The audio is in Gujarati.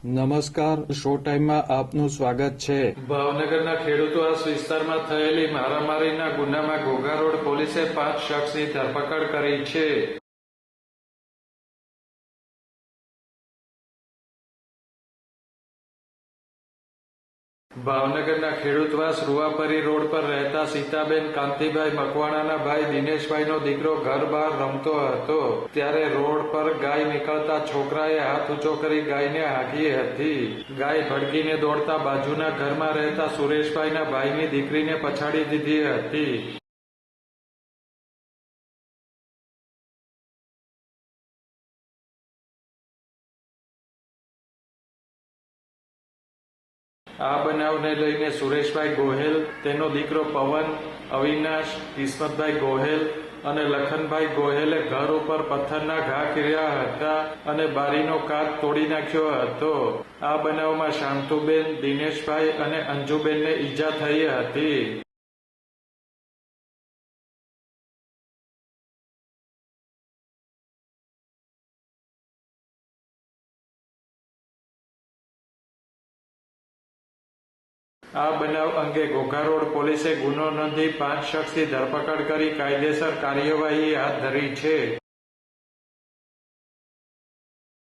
નમસ્કાર, શો ટાઈમમાં આપનું સ્વાગત છે. ભાવનગરના ખેડૂતવાસ વિસ્તારમાં થયેલી મારામારીના ગુનામાં ઘોઘા રોડ પોલીસે 5 શખ્સની ધરપકડ કરી છે. ભાવનગરના ખેડૂતવાસ રૂવાપરી રોડ પર રહેતા સીતાબેન કાંતિભાઈ મકવાણાના ભાઈ દિનેશભાઈનો દીકરો ઘર બહાર રમતો હતો ત્યારે રોડ પર ગાય નીકળતા છોકરાએ હાથ ઊંચો કરી ગાયને હાંકી હતી. ગાય ભડકીને દોડતા બાજુના ઘરમાં રહેતા સુરેશભાઈના ભાઈની દીકરીને પછાડી દીધી હતી. આ બનાવને લઈને સુરેશભાઈ ગોહેલ, તેનો દીકરો પવન, અવિનાશ, કિસ્મતભાઈ ગોહેલ અને લખનભાઈ ગોહેલે ઘર ઉપર પથ્થરના ઘા કર્યા હતા અને બારીનો કાચ તોડી નાખ્યો હતો. આ બનાવમાં શાંતુબેન, દિનેશભાઈ અને અંજુબેનને ઈજા થઈ હતી. આ બનાવ અંગે ઘોઘા રોડ પોલીસે ગુનો નોંધી 5 શખ્સની ધરપકડ કરી કાયદેસર કાર્યવાહી હાથ ધરી છે.